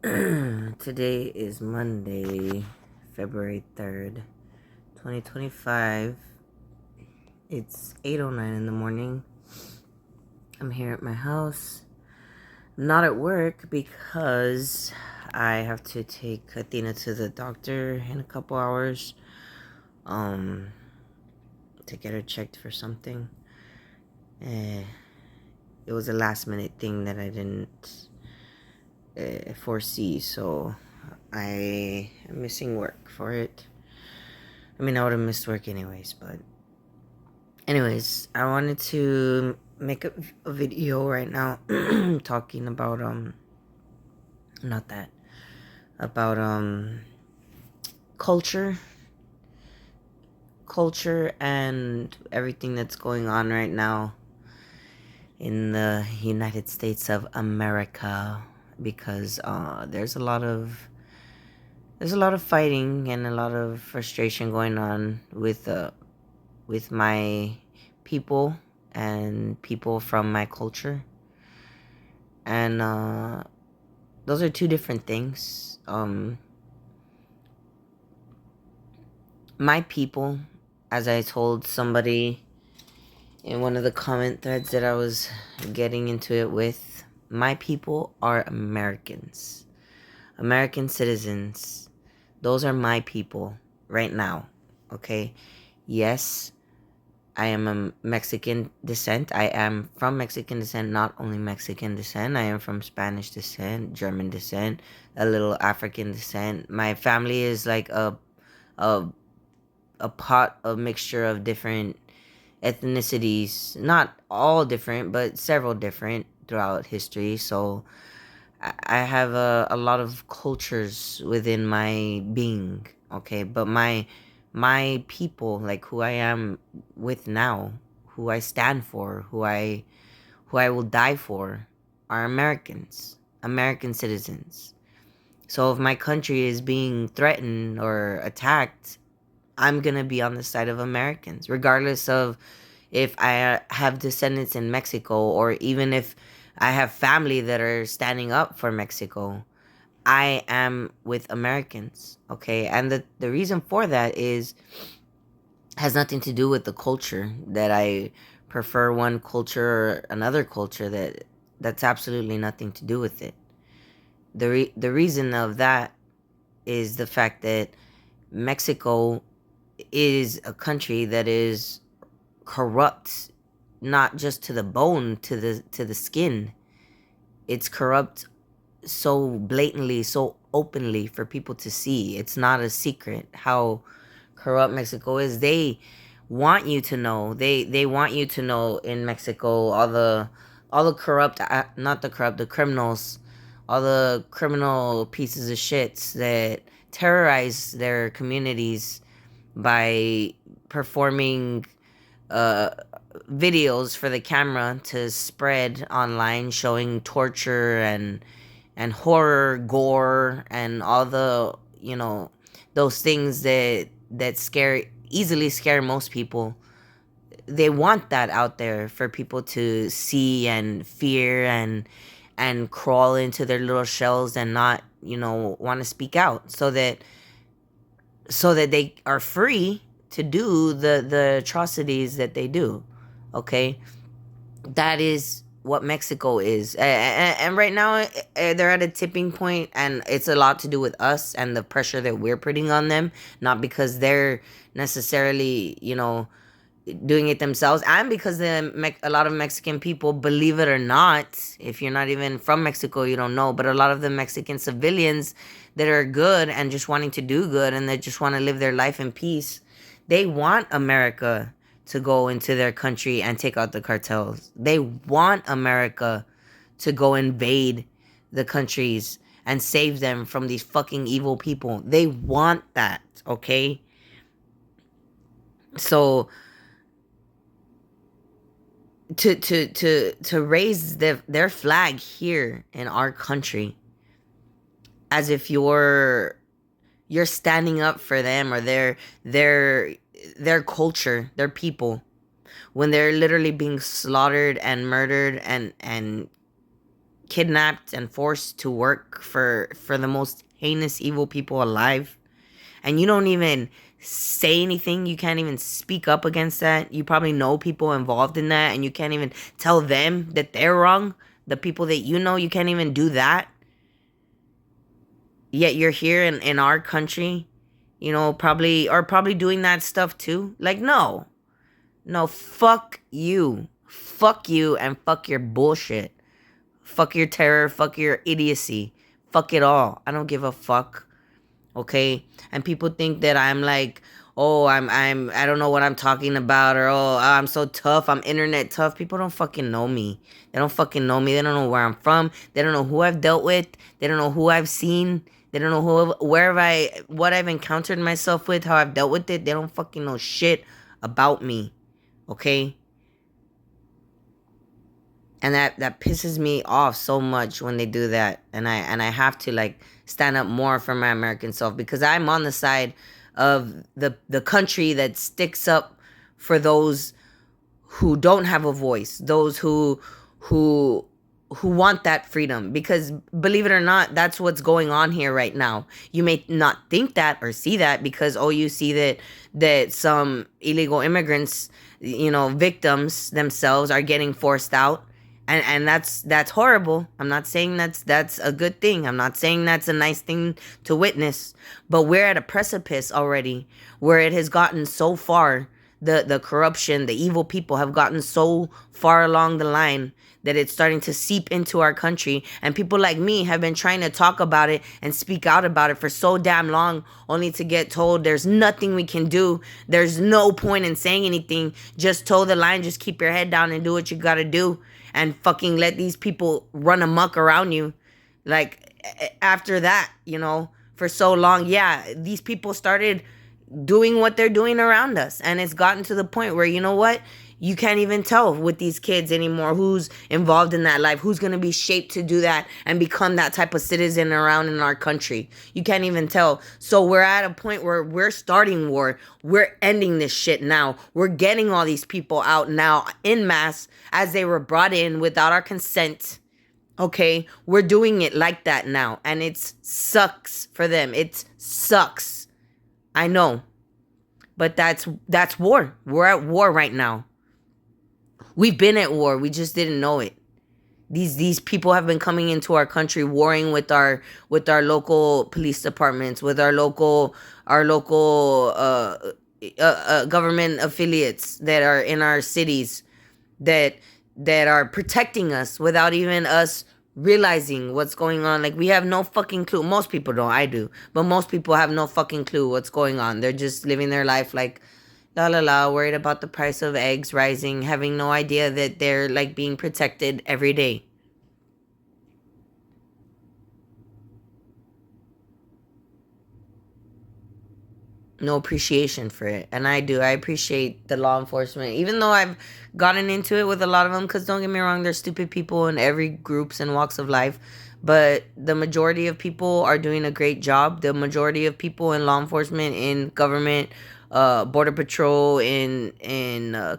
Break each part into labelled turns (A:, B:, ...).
A: Today is Monday, February 3rd, 2025. It's 8:09 in the morning. I'm here at my house. Not at work because I have to take Athena to the doctor in a couple hours. Um, to get her checked for something. It was a last minute thing that I didn't foresee, so I am missing work for it. I mean, I would have missed work anyways, but anyways, I wanted to make a video right now talking about not that, about culture and everything that's going on right now in the United States of America, because there's a lot of fighting and a lot of frustration going on with my people and people from my culture, and those are two different things. My people, as I told somebody in one of the comment threads that I was getting into it with, my people are Americans, American citizens. Those are my people right now. Okay, yes, I am a Mexican descent. I am from Mexican descent, not only Mexican descent. I am from Spanish descent, German descent, a little African descent. My family is like a a pot, a mixture of different ethnicities. Not all different, but several different throughout history. So I have a lot of cultures within my being. Okay, but my people, like who I am with now, who I stand for, who I will die for, are Americans, American citizens. So if my country is being threatened or attacked, I'm gonna be on the side of Americans, regardless of if I have descendants in Mexico, or even if I have family that are standing up for Mexico. I am with Americans, okay? And the reason for that is has nothing to do with the culture, that I prefer one culture or another culture. That's absolutely nothing to do with it. The reason of that is the fact that Mexico is a country that is corrupt, not just to the bone, to the skin. It's corrupt so blatantly, so openly for people to see. It's not a secret how corrupt Mexico is. They want you to know. They want you to know in Mexico all the corrupt, not the corrupt, the criminals, all the criminal pieces of shits that terrorize their communities by performing uh videos for the camera to spread online, showing torture and horror, gore, and all the, those things that easily scare most people. They want that out there for people to see and fear and crawl into their little shells and not, want to speak out, so that they are free to do the atrocities that they do. Okay, that is what Mexico is. And right now, they're at a tipping point, and it's a lot to do with us and the pressure that we're putting on them, not because they're necessarily, doing it themselves, and because a lot of Mexican people, believe it or not, if you're not even from Mexico, you don't know, but a lot of the Mexican civilians that are good and just wanting to do good and that just want to live their life in peace, they want America to go into their country and take out the cartels. They want America to go invade the countries and save them from these fucking evil people. They want that, okay? So to raise their flag here in our country, as if you're standing up for them or their culture, their people, when they're literally being slaughtered and murdered and kidnapped and forced to work for the most heinous evil people alive, and you don't even say anything. You can't even speak up against that. You probably know people involved in that, and you can't even tell them that they're wrong. The people that you know, you can't even do that. Yet you're here in our country, probably doing that stuff too. Like, no. No, fuck you. Fuck you and fuck your bullshit. Fuck your terror, fuck your idiocy. Fuck it all. I don't give a fuck. Okay? And people think that I'm like, oh, I don't know what I'm talking about, or oh, I'm so tough, I'm internet tough. People don't fucking know me. They don't fucking know me. They don't know where I'm from. They don't know who I've dealt with. They don't know who I've seen. They don't know what I've encountered myself with, how I've dealt with it. They don't fucking know shit about me. Okay? And that pisses me off so much when they do that, and I have to like stand up more for my American self, because I'm on the side of the country that sticks up for those who don't have a voice, those who who want that freedom, because believe it or not, that's what's going on here right now. You may not think that or see that, because you see that some illegal immigrants, victims themselves, are getting forced out, and that's horrible. I'm not saying that's a good thing. I'm not saying that's a nice thing to witness, but we're at a precipice already where it has gotten so far. The corruption, the evil people have gotten so far along the line that it's starting to seep into our country, and people like me have been trying to talk about it and speak out about it for so damn long, only to get told there's nothing we can do. There's no point in saying anything. Just toe the line, just keep your head down and do what you gotta do, and fucking let these people run amok around you. Like, after that, for so long, yeah, these people started doing what they're doing around us, and it's gotten to the point where, you know what, you can't even tell with these kids anymore who's involved in that life, who's going to be shaped to do that and become that type of citizen around in our country. You can't even tell. So we're at a point where we're starting war. We're ending this shit now. We're getting all these people out now in mass, as they were brought in without our consent. Okay, we're doing it like that now, and it sucks for them. It sucks. I know, but that's war. We're at war right now. We've been at war. We just didn't know it. These people have been coming into our country, warring with our local police departments, with our local government affiliates that are in our cities, that are protecting us without even us realizing what's going on. Like, we have no fucking clue. Most people don't. I do. But most people have no fucking clue what's going on. They're just living their life like, la la la, worried about the price of eggs rising, having no idea that they're like being protected every day. No appreciation for it. And I do. I appreciate the law enforcement, even though I've gotten into it with a lot of them, because don't get me wrong, there's stupid people in every groups and walks of life, but the majority of people are doing a great job. The majority of people in law enforcement, in government, border patrol, in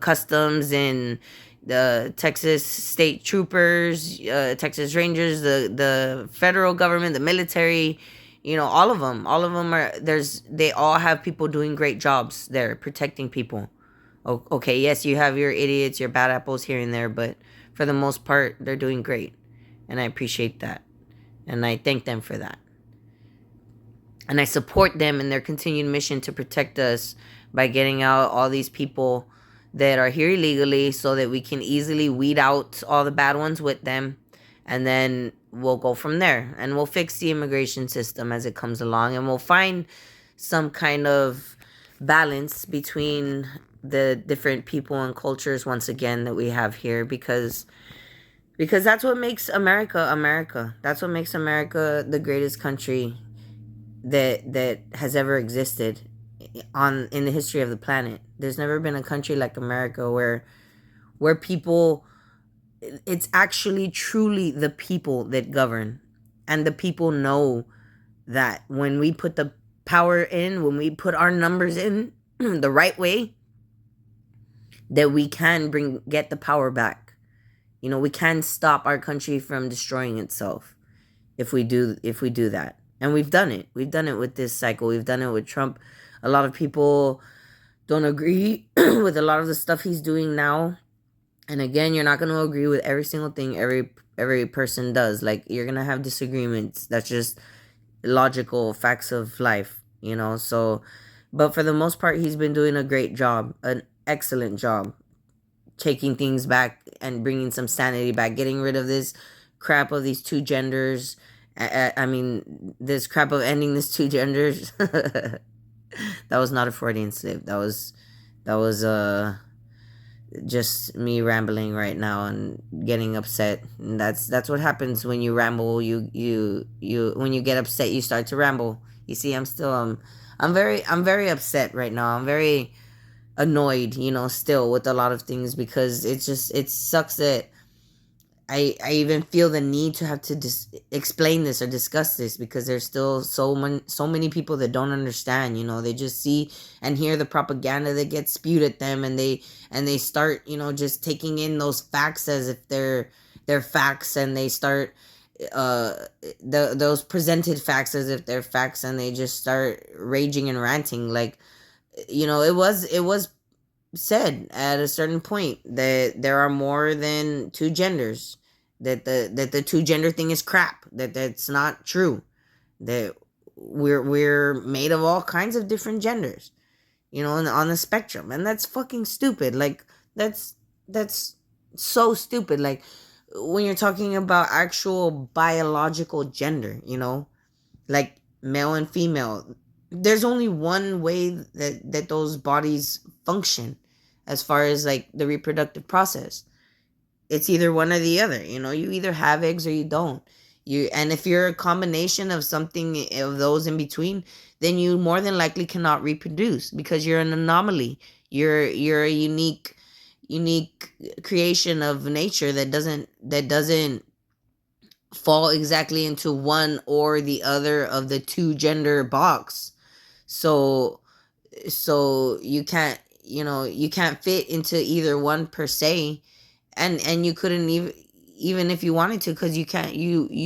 A: customs, in the Texas state troopers, Texas Rangers, the federal government, the military, all of them they all have people doing great jobs there, protecting people. Okay, yes, you have your idiots, your bad apples here and there, but for the most part, they're doing great, and I appreciate that, and I thank them for that, and I support them in their continued mission to protect us by getting out all these people that are here illegally, so that we can easily weed out all the bad ones with them, and then we'll go from there, and we'll fix the immigration system as it comes along, and we'll find some kind of balance between the different people and cultures once again that we have here, because that's what makes America America. That's what makes America the greatest country that has ever existed in the history of the planet. There's never been a country like America where people, it's actually truly the people that govern, and the people know that when we put the power in, when we put our numbers in the right way, that we can get the power back. You know, we can stop our country from destroying itself if we do that. And we've done it. We've done it with this cycle. We've done it with Trump. A lot of people don't agree with a lot of the stuff he's doing now. And again, you're not going to agree with every single thing every person does. Like, you're going to have disagreements. That's just logical facts of life, you know? So, but for the most part, he's been doing a great job, an excellent job, taking things back and bringing some sanity back, getting rid of this crap of these two genders. I mean, this crap of ending this two genders. That was not a Freudian slip. That was just me rambling right now and getting upset. And that's what happens when you ramble. You when you get upset, you start to ramble. You see, I'm very upset right now. I'm very annoyed, still with a lot of things, because it sucks that I even feel the need to have to explain this or discuss this, because there's still so many people that don't understand. They just see and hear the propaganda that gets spewed at them, and they start, just taking in those facts as if they're facts, and they start uh those presented facts as if they're facts, and they just start raging and ranting. Like, it was said at a certain point that there are more than two genders, that the two gender thing is crap, that's not true, that we're made of all kinds of different genders, on the spectrum, and that's fucking stupid. Like, that's so stupid. Like, when you're talking about actual biological gender, like male and female, there's only one way that those bodies function, as far as like the reproductive process. It's either one or the other. You either have eggs or you don't. And if you're a combination of something of those in between, then you more than likely cannot reproduce, because you're an anomaly. You're a unique creation of nature that doesn't fall exactly into one or the other of the two gender box. So so you can't fit into either one per se, and you couldn't even if you wanted to, because you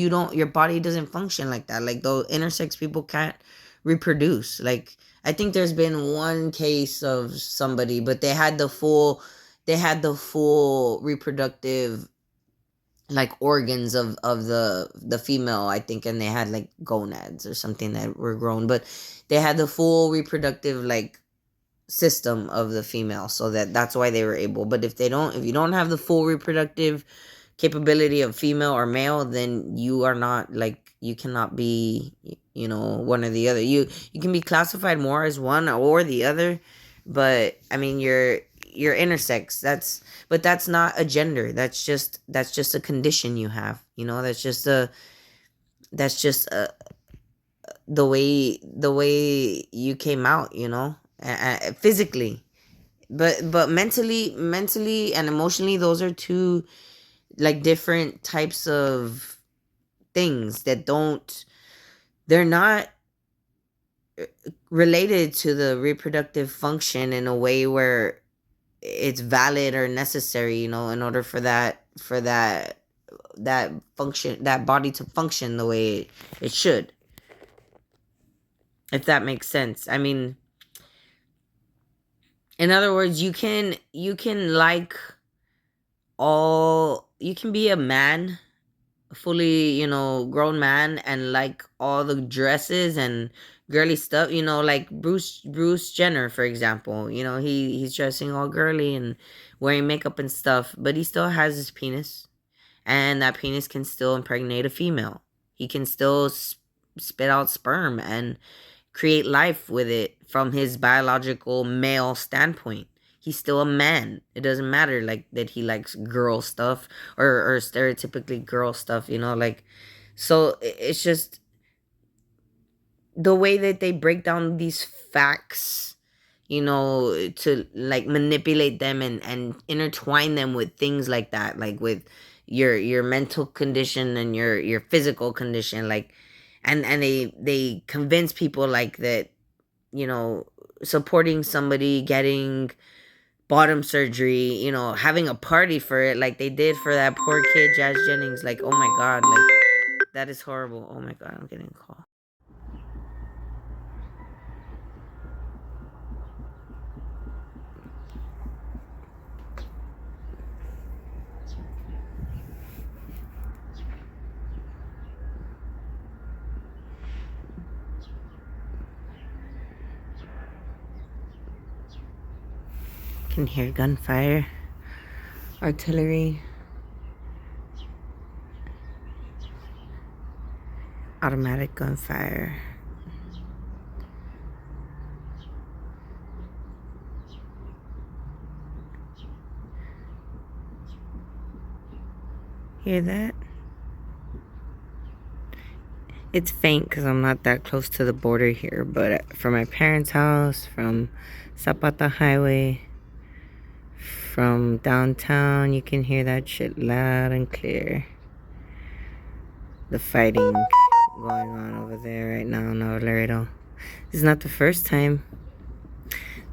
A: don't, your body doesn't function like that. Like, those intersex people can't reproduce. Like, I think there's been one case of somebody, but they had the full reproductive, like, organs of the female, I think, and they had like gonads or something that were grown, but they had the full reproductive, like, system of the female, so that's why they were able. But if you don't have the full reproductive capability of female or male, then you are not, like, you cannot be, one or the other. You can be classified more as one or the other, but I mean, you're intersex. That's not a gender. That's just a condition you have. That's just the way you came out, physically. But mentally and emotionally, those are two, like, different types of things that don't they're not related to the reproductive function in a way where it's valid or necessary, in order for that function, that body to function the way it should, if that makes sense. I mean, in other words, you can like all you can be a man, fully, grown man, and like all the dresses and girly stuff, like Bruce Jenner, for example. He's dressing all girly and wearing makeup and stuff, but he still has his penis, and that penis can still impregnate a female. He can still spit out sperm and create life with it from his biological male standpoint. He's still a man. It doesn't matter, like, that he likes girl stuff, or stereotypically girl stuff, like. So it's just the way that they break down these facts, to, like, manipulate them and intertwine them with things like that, like with your mental condition and your physical condition, like. And they convince people, like, that, you know supporting somebody getting bottom surgery, having a party for it like they did for that poor kid, Jazz Jennings. Like, oh my God, like, that is horrible. Oh my God, I'm getting a call. Can hear gunfire, artillery, automatic gunfire. Hear that? It's faint because I'm not that close to the border here, but from my parents' house, from Zapata Highway, from downtown, you can hear that shit loud and clear. The fighting going on over there right now in Laredo. This is not the first time.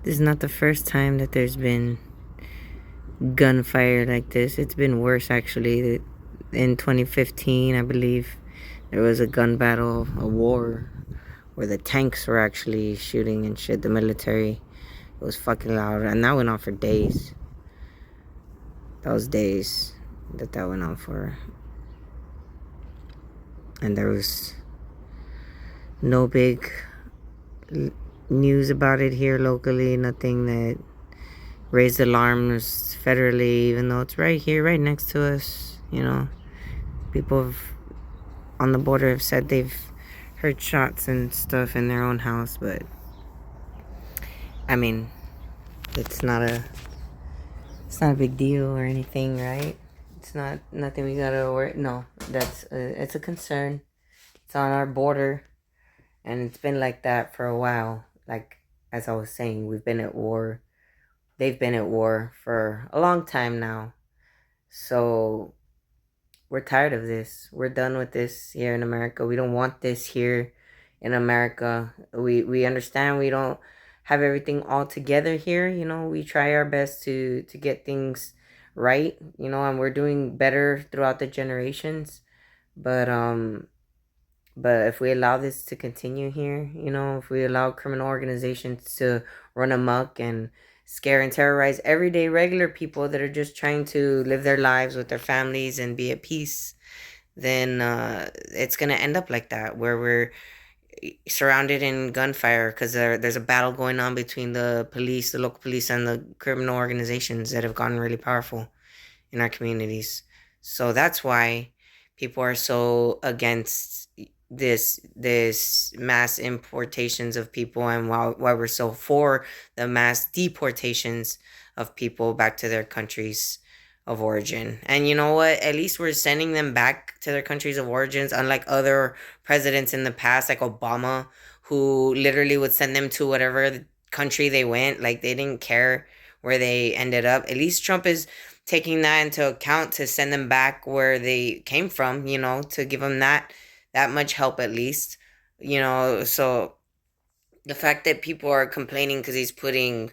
A: This is not the first time that there's been gunfire like this. It's been worse, actually. In 2015, I believe, there was a gun battle, a war, where the tanks were actually shooting and shit, the military. It was fucking loud, and that went on for days. Those days that went on for. And there was no big news about it here locally, nothing that raised alarms federally, even though it's right here, right next to us. People on the border have said they've heard shots and stuff in their own house, but I mean, it's not a big deal or anything, right? It's not nothing we gotta worry. No, it's a concern. It's on our border, and it's been like that for a while. Like, as I was saying, we've been at war. They've been at war for a long time now. So we're tired of this. We're done with this here in America. We don't want this here in America. We understand we don't have everything all together here. We try our best to get things right, and we're doing better throughout the generations. But if we allow this to continue here, if we allow criminal organizations to run amok and scare and terrorize everyday regular people that are just trying to live their lives with their families and be at peace, then it's going to end up like that, where we're surrounded in gunfire because there's a battle going on between the police, the local police, and the criminal organizations that have gotten really powerful in our communities. So that's why people are so against this mass importations of people, and why we're so for the mass deportations of people back to their countries of origin. And you know what? At least we're sending them back to their countries of origins, unlike other presidents in the past, like Obama, who literally would send them to whatever country they went. Like, they didn't care where they ended up. At least Trump is taking that into account to send them back where they came from, to give them that much help at least. So the fact that people are complaining because he's putting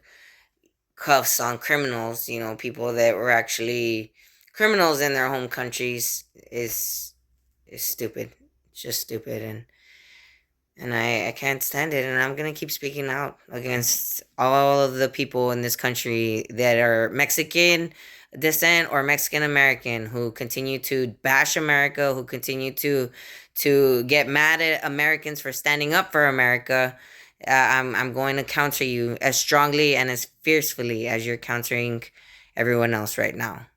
A: cuffs on criminals, people that were actually criminals in their home countries, is stupid. It's just stupid, and I can't stand it, and I'm gonna keep speaking out against all of the people in this country that are Mexican descent or Mexican American, who continue to bash America, who continue to get mad at Americans for standing up for America. I'm going to counter you as strongly and as fiercely as you're countering everyone else right now.